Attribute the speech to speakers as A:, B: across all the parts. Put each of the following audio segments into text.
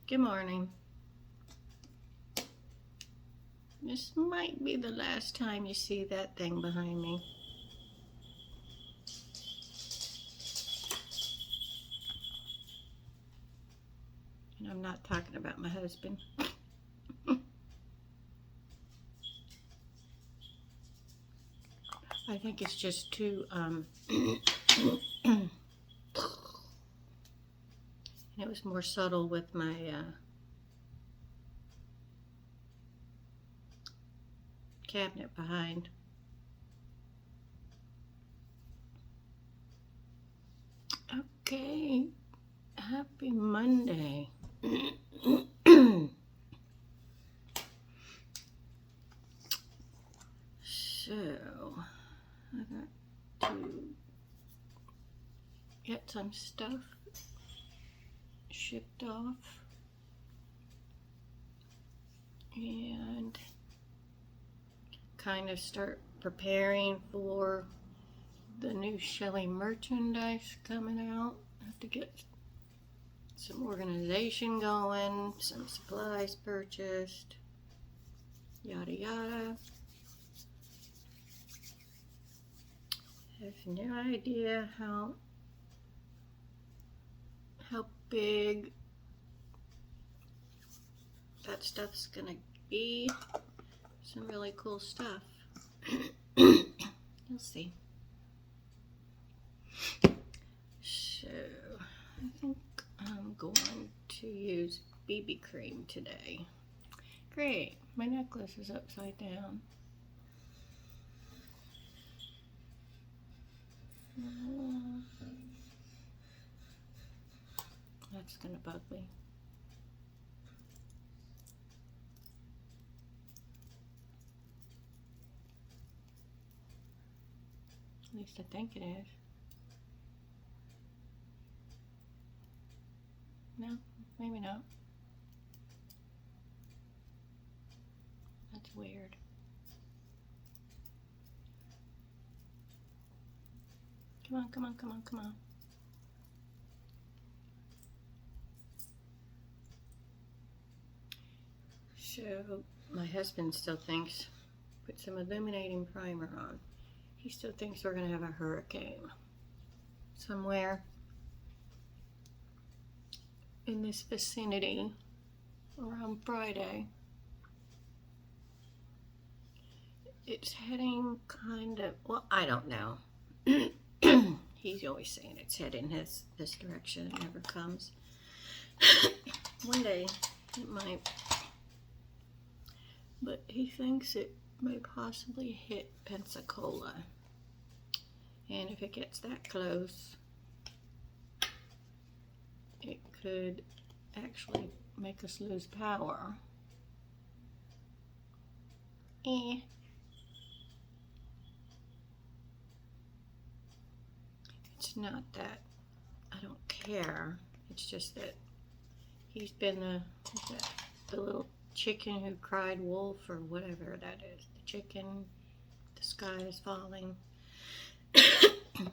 A: Good morning. This might be the last time you see that thing behind me. And I'm not talking about my husband. I think it's just too, it was more subtle with my, cabinet behind. Okay, happy Monday. So, I got to get some stuff shipped off and kind of start preparing for the new Shelly merchandise coming out. I have to get some organization going, some supplies purchased, yada yada. I have no idea how big that stuff's gonna be. Some really cool stuff. You'll see. So I think I'm going to use BB cream today. Great, my necklace is upside down. That's gonna bug me. At least I think it is. No, maybe not. That's weird. Come on, come on, come on, come on. So, my husband still thinks, put some illuminating primer on. He still thinks we're going to have a hurricane somewhere in this vicinity around Friday. It's heading kind of, well, I don't know. He's always saying it's heading this direction. It never comes. One day it might. But he thinks it may possibly hit Pensacola. And if it gets that close, it could actually make us lose power. It's not that I don't care. It's just that he's been the little chicken who cried wolf or whatever that is. The chicken, the sky is falling.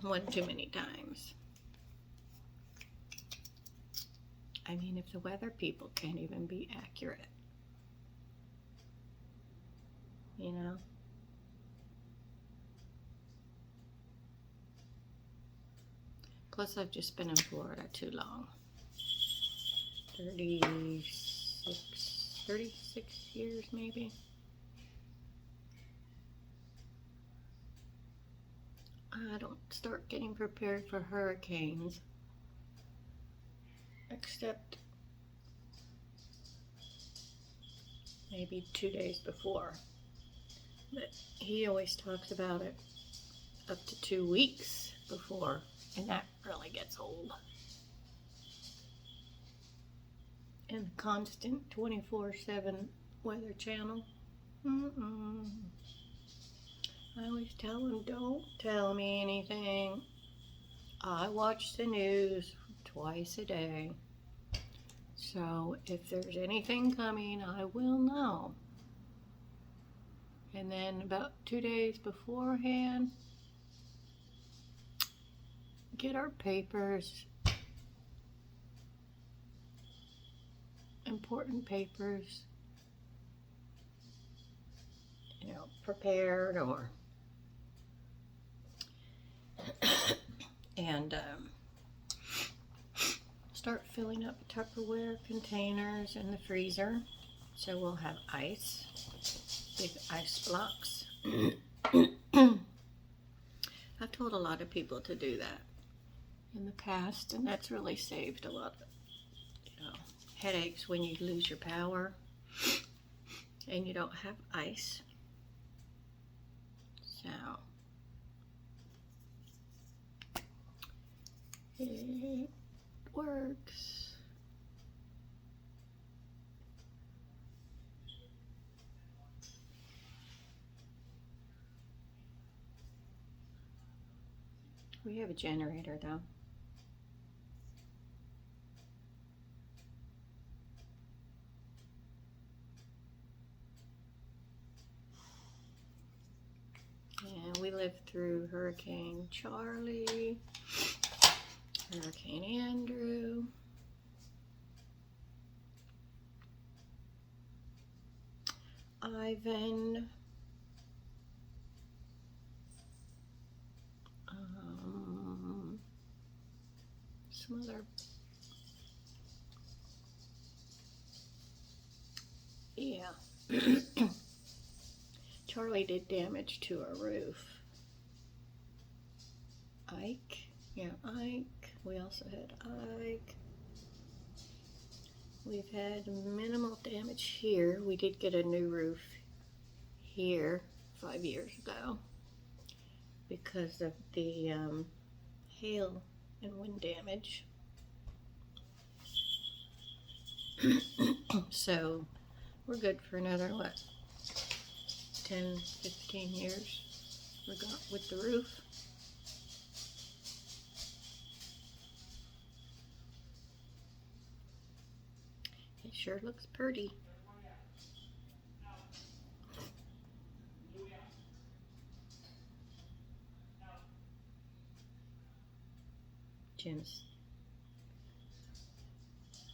A: One too many times. I mean, if the weather people can't even be accurate, you know? Plus, I've just been in Florida too long. 36 years maybe. I don't start getting prepared for hurricanes except maybe 2 days before. But he always talks about it up to 2 weeks before, and that really gets old. And the constant 24/7 weather channel. I always tell him, don't tell me anything. I watch the news twice a day. So if there's anything coming, I will know. And then about 2 days beforehand, get our papers important papers, you know, prepared, or and start filling up Tupperware containers in the freezer. So we'll have ice, big ice blocks. I've told a lot of people to do that in the past, and that's really saved a lot of, you know, headaches when you lose your power and you don't have ice. So it works. We have a generator though. And we lived through Hurricane Charlie, Hurricane Andrew, Ivan, some other, yeah. Charlie did damage to our roof. Ike, yeah, Ike. We also had Ike. We've had minimal damage here. We did get a new roof here 5 years ago because of the hail and wind damage. So we're good for another, what, 10, 15 years we got with the roof. It sure looks pretty. Jim's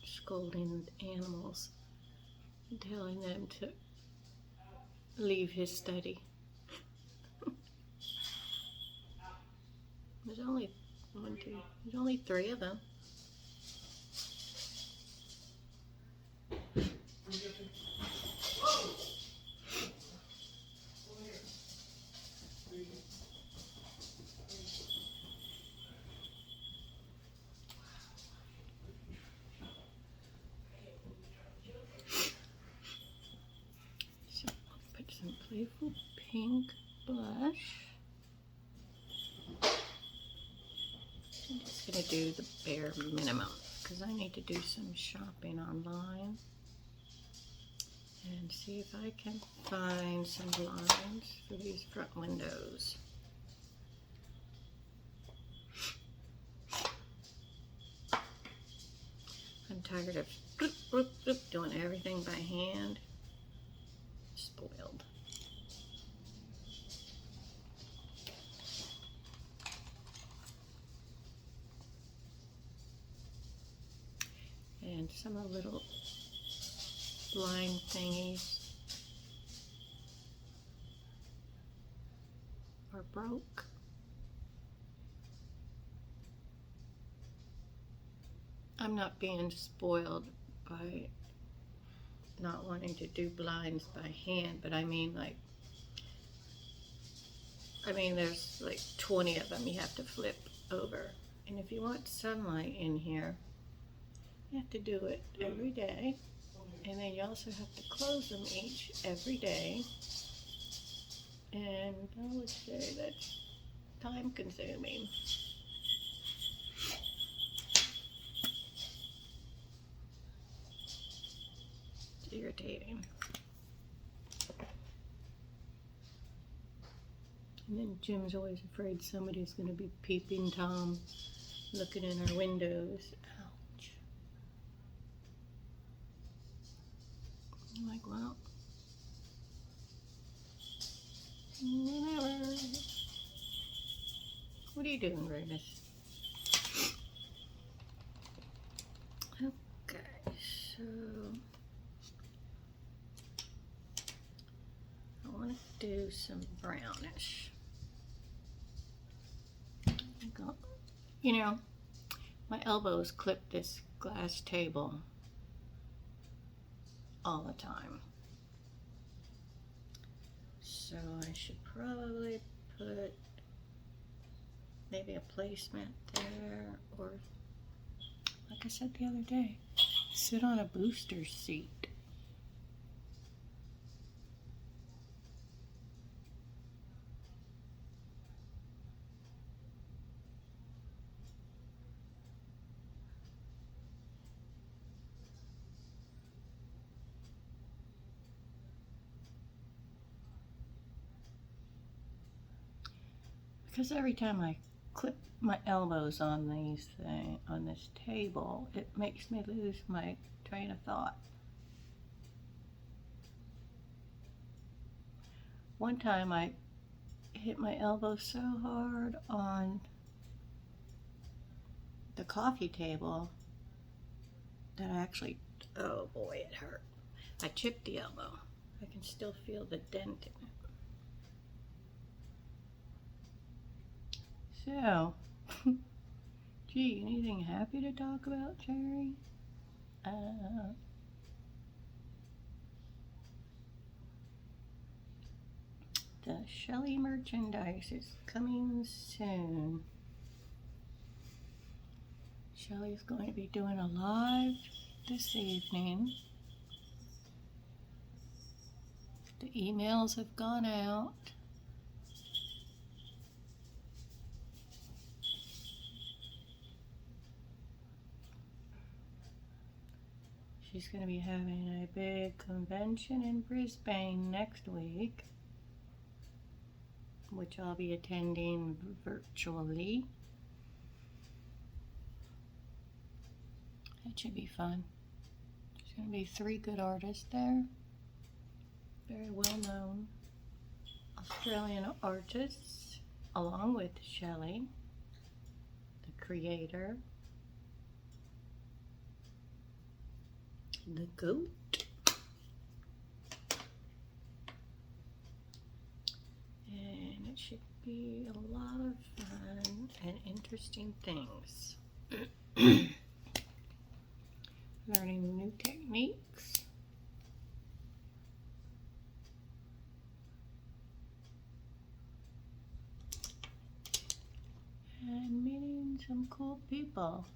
A: scolding the animals and telling them to leave his study. There's only there's only 3 of them. So I'll put some playful pink blush. I'm just going to do the bare minimum because I need to do some shopping online and see if I can find some blinds for these front windows. I'm tired of bloop, bloop, bloop, doing everything by hand. Spoiled. And some of the little blind thingies are broke. I'm not being spoiled by not wanting to do blinds by hand, but I mean there's like 20 of them you have to flip over. And if you want sunlight in here, you have to do it every day. And then you also have to close them every day. And I would say that's time consuming. It's irritating. And then Jim's always afraid somebody's going to be peeping Tom, looking in our windows. Ouch. I'm like, well, whatever. What are you doing, Remus? Okay, so some brownish. You know, my elbows clip this glass table all the time. So I should probably put maybe a placement there, or like I said the other day, sit on a booster seat. Because every time I clip my elbows on on this table, it makes me lose my train of thought. One time I hit my elbow so hard on the coffee table that I actually, oh boy, it hurt. I chipped the elbow. I can still feel the dent in it. So, gee, anything happy to talk about, Cherry? The Shelly merchandise is coming soon. Shelly's going to be doing a live this evening. The emails have gone out. She's going to be having a big convention in Brisbane next week, which I'll be attending virtually. That should be fun. There's going to be 3 good artists there. Very well known Australian artists, along with Shelley, the creator, the goat, and it should be a lot of fun and interesting things. Learning new techniques. And meeting some cool people.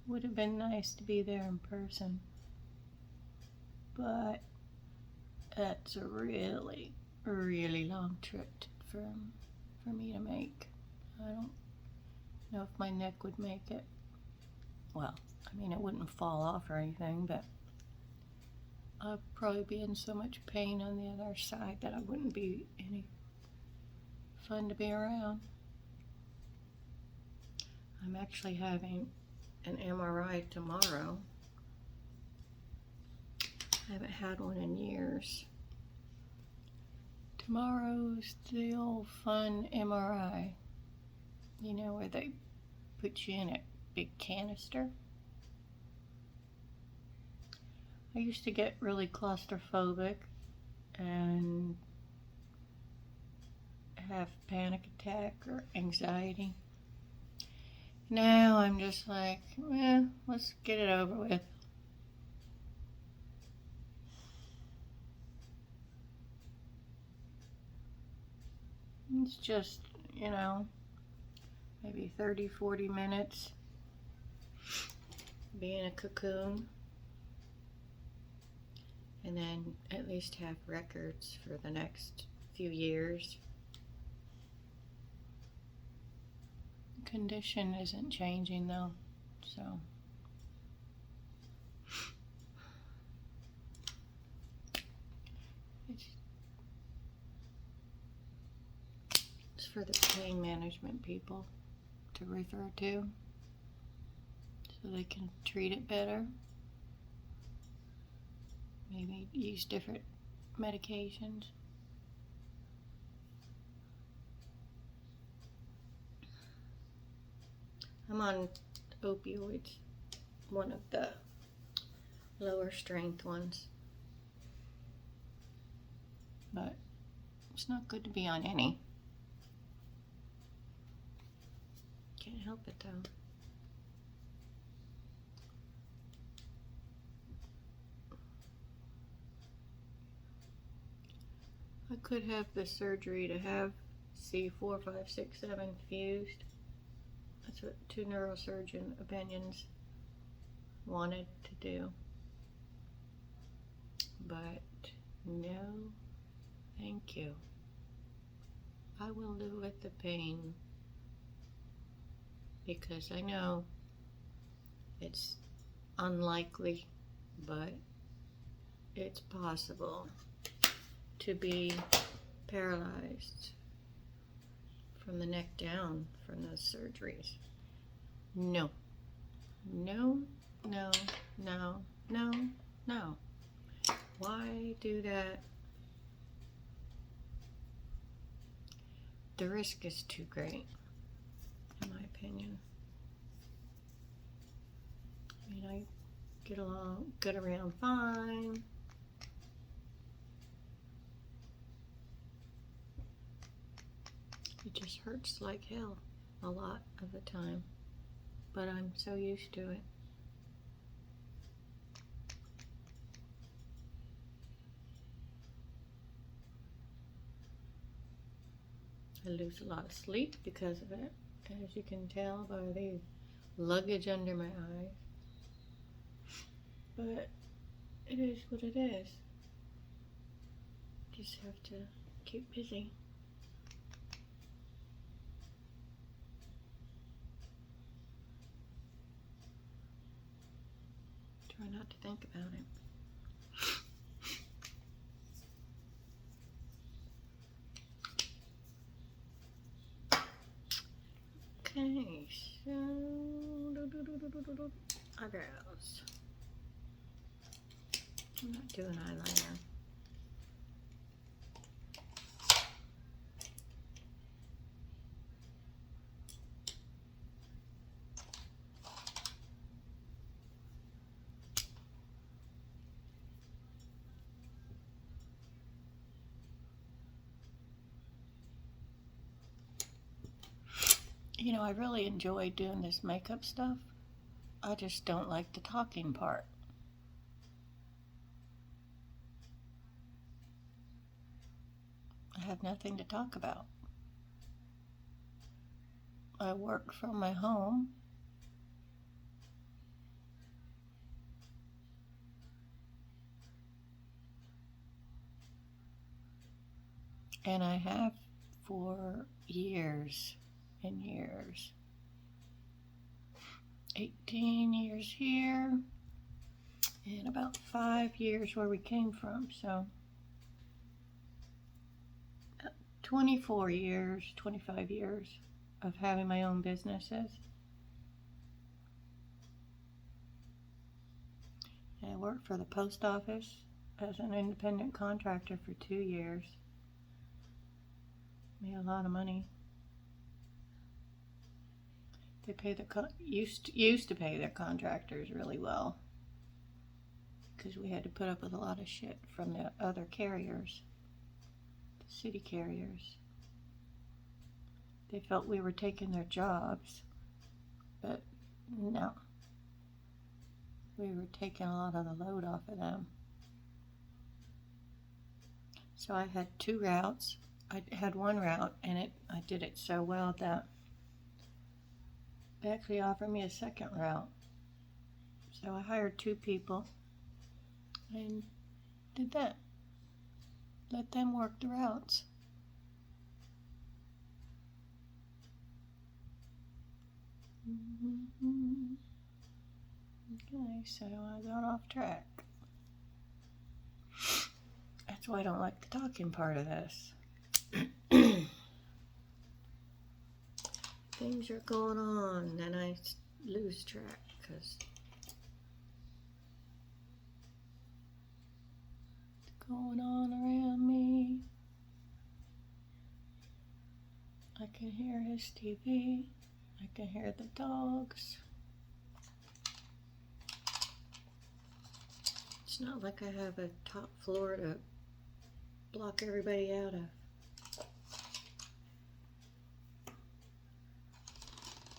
A: Would have been nice to be there in person, but that's a really, really long trip for me to make. I don't know if my neck would make it. Well, I mean, it wouldn't fall off or anything, but I'd probably be in so much pain on the other side that I wouldn't be any fun to be around. I'm actually having an MRI tomorrow. I haven't had one in years. Tomorrow's the old fun MRI. You know, where they put you in a big canister. I used to get really claustrophobic and have panic attack or anxiety. Now I'm just like, let's get it over with. It's just, you know, maybe 30, 40 minutes. Be in a cocoon. And then at least have records for the next few years. Condition isn't changing though, so it's for the pain management people to refer to so they can treat it better. Maybe use different medications. I'm on opioids, one of the lower strength ones. but it's not good to be on any. Can't help it though. I could have the surgery to have C4, 5, 6, 7 fused. That's what 2 neurosurgeon opinions wanted to do. But no, thank you. I will live with the pain because I know it's unlikely, but it's possible to be paralyzed from the neck down from those surgeries. No, no, no, no, no, no. Why do that? The risk is too great, in my opinion. I mean, I get around fine. It just hurts like hell a lot of the time, but I'm so used to it. I lose a lot of sleep because of it, as you can tell by the luggage under my eyes. But it is what it is. Just have to keep busy. Try not to think about it. Okay, so eyebrows. I'm not doing eyeliner. You know, I really enjoy doing this makeup stuff. I just don't like the talking part. I have nothing to talk about. I work from my home. And I have for years and years. 18 years here and about 5 years where we came from, so 24 years, 25 years of having my own businesses. And I worked for the post office as an independent contractor for 2 years. Made a lot of money. They pay used to pay their contractors really well because we had to put up with a lot of shit from the other carriers, the city carriers. They felt we were taking their jobs, but no. We were taking a lot of the load off of them. So I had 2 routes. I had 1 route and I did it so well that they actually offered me a 2nd route. So I hired 2 people and did that. Let them work the routes. Okay, so I got off track. That's why I don't like the talking part of this. Things are going on, then I lose track because it's going on around me. I can hear his TV. I can hear the dogs. It's not like I have a top floor to block everybody out of.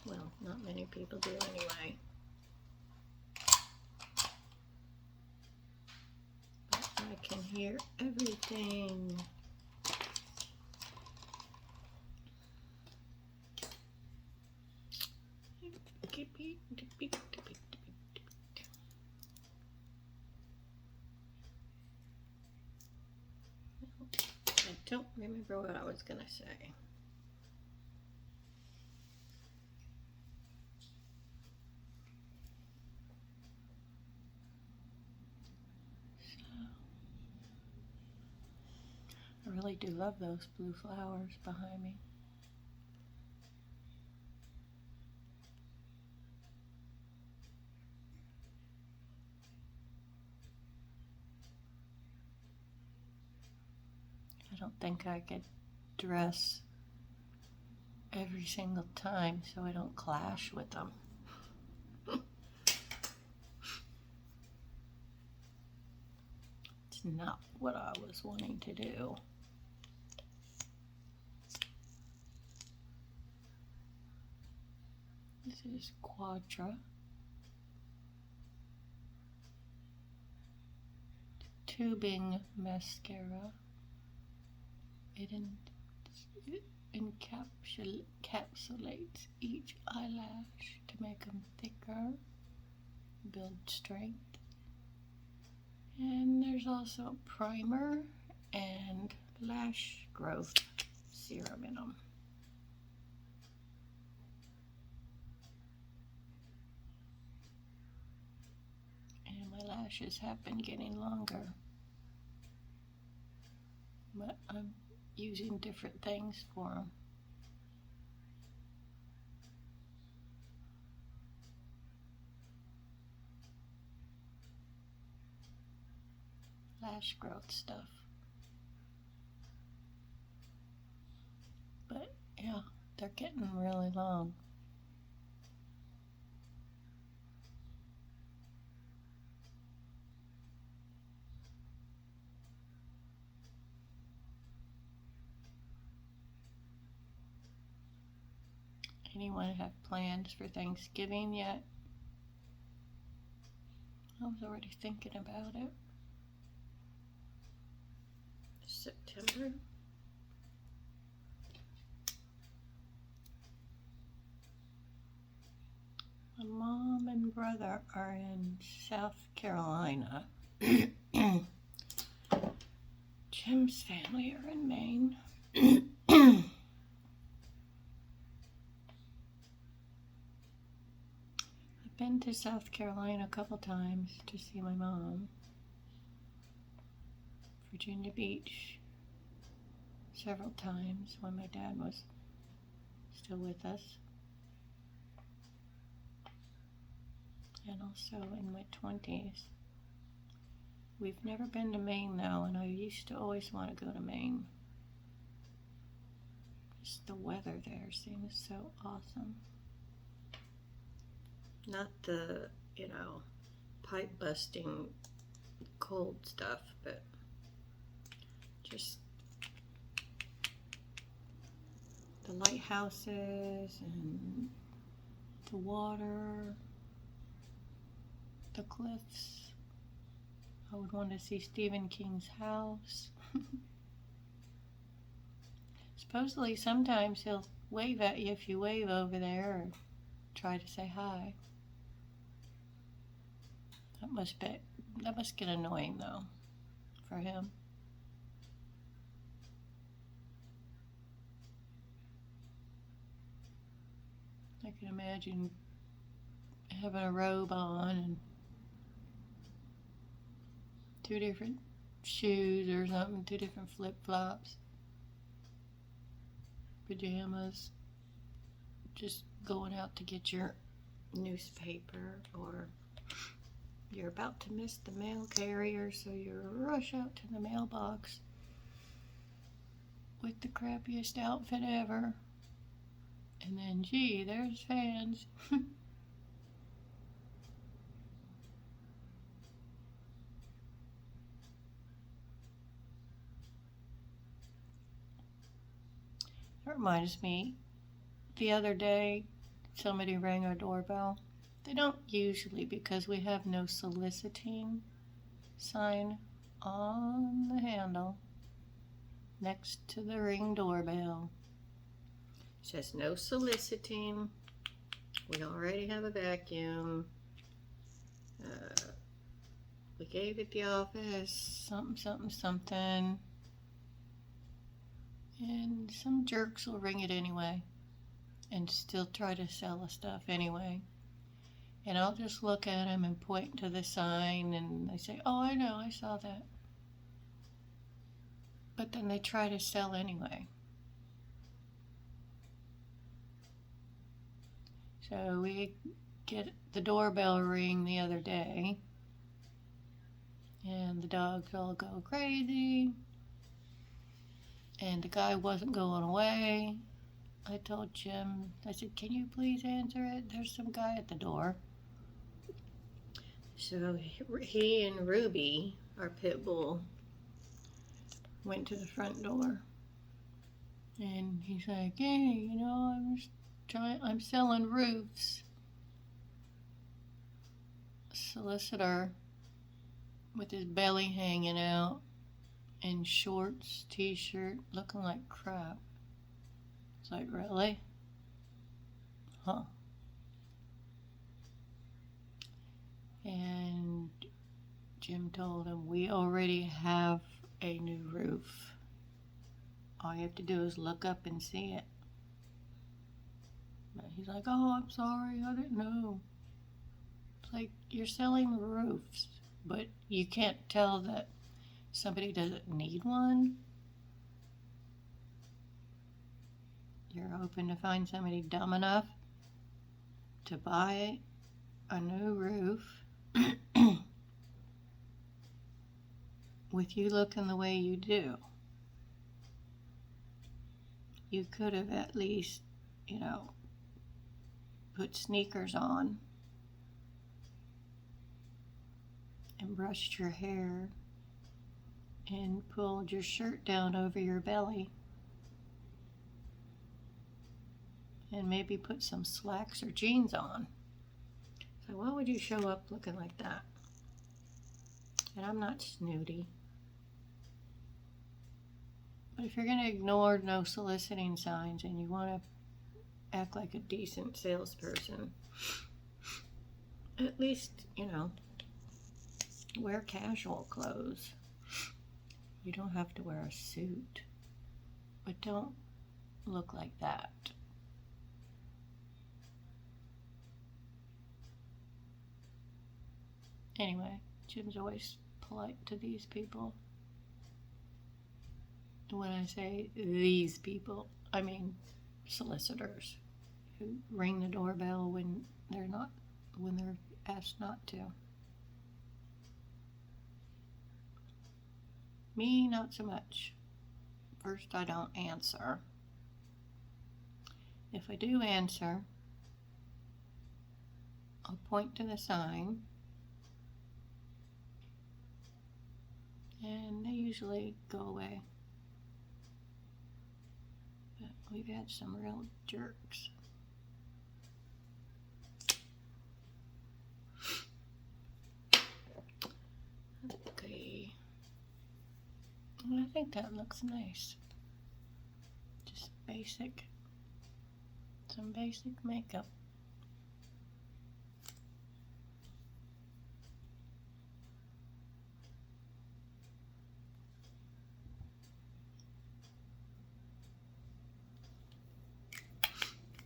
A: Well, not many people do anyway. But I can hear everything. I don't remember what I was going to say. I really do love those blue flowers behind me. I don't think I could dress every single time so I don't clash with them. It's not what I was wanting to do. This is Quadra. Tubing mascara. It encapsulates each eyelash to make them thicker, build strength. And there's also a primer and lash growth serum in them. And my lashes have been getting longer, but I'm using different things for them. Lash growth stuff. But yeah, they're getting really long. Anyone have plans for Thanksgiving yet? I was already thinking about it. September. My mom and brother are in South Carolina. Jim's family are in Maine. I've been to South Carolina a couple times to see my mom. Virginia Beach several times when my dad was still with us. And also in my 20s. We've never been to Maine though, and I used to always want to go to Maine. Just the weather there seems so awesome. Not the, pipe busting cold stuff, but just the lighthouses and the water, the cliffs. I would want to see Stephen King's house. Supposedly sometimes he'll wave at you if you wave over there or try to say hi. That must get annoying though for him. I can imagine having a robe on and 2 different shoes or something, 2 different flip-flops, pajamas, just going out to get your newspaper, or you're about to miss the mail carrier, so you rush out to the mailbox with the crappiest outfit ever. And then, gee, there's fans. That reminds me, the other day somebody rang our doorbell. They don't usually because we have no soliciting sign on the handle next to the Ring doorbell. It says no soliciting. We already have a vacuum. We gave it the office something. And some jerks will ring it anyway and still try to sell us stuff anyway. And I'll just look at them and point to the sign and they say, oh, I know, I saw that. But then they try to sell anyway. So we get the doorbell ring the other day and the dogs all go crazy. And the guy wasn't going away. I told Jim, I said, can you please answer it? There's some guy at the door. So he and Ruby, our pit bull, went to the front door. And he's like, hey, you know, I'm selling roofs. Solicitor with his belly hanging out in shorts, t-shirt, looking like crap. It's like, really? Huh. And Jim told him, we already have a new roof. All you have to do is look up and see it. But he's like, oh, I'm sorry, I didn't know. It's like, you're selling roofs, but you can't tell that somebody doesn't need one. You're hoping to find somebody dumb enough to buy a new roof with you looking the way you do. You could have at least, you know, put sneakers on and brushed your hair and pulled your shirt down over your belly and maybe put some slacks or jeans on. So why would you show up looking like that? And I'm not snooty. But if you're going to ignore no soliciting signs and you want to act like a decent salesperson, at least, you know, wear casual clothes. You don't have to wear a suit, but don't look like that. Anyway, Jim's always polite to these people. When I say these people, I mean solicitors who ring the doorbell when they're asked not to. Me, not so much. First, I don't answer. If I do answer, I'll point to the sign, and they usually go away. But we've had some real jerks. Okay. Well, I think that looks nice. Just some basic makeup.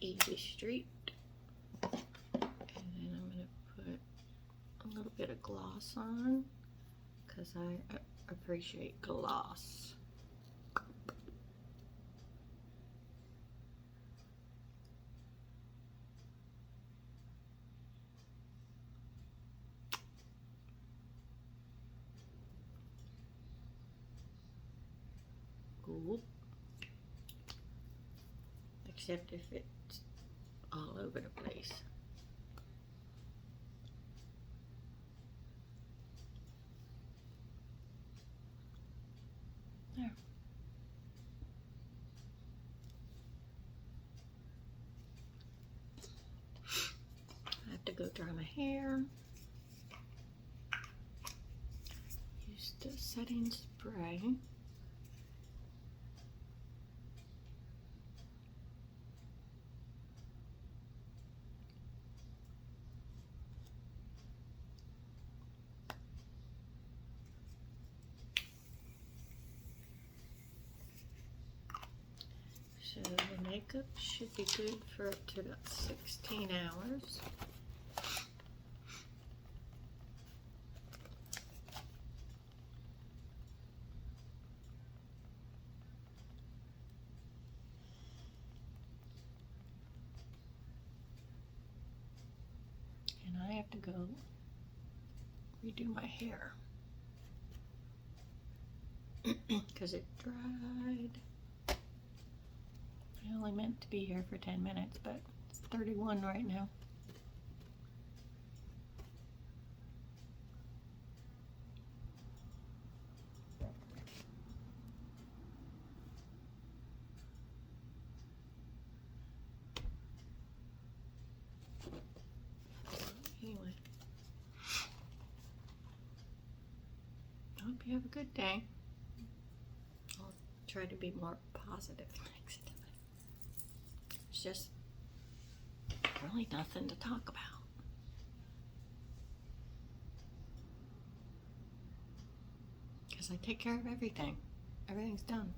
A: Easy street. And then I'm going to put a little bit of gloss on because I appreciate gloss. Cool. Except if it's all over the place. There. go dry my hair. Use the setting spray. So the makeup should be good for up to about 16 hours. And I have to go redo my hair because it dried. I only meant to be here for 10 minutes, but it's 31 right now. Anyway, I hope you have a good day. I'll try to be more positive next time. It's just really nothing to talk about. Because I take care of everything. Everything's done.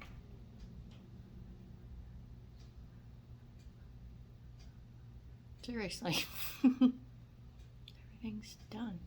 A: Seriously. Everything's done.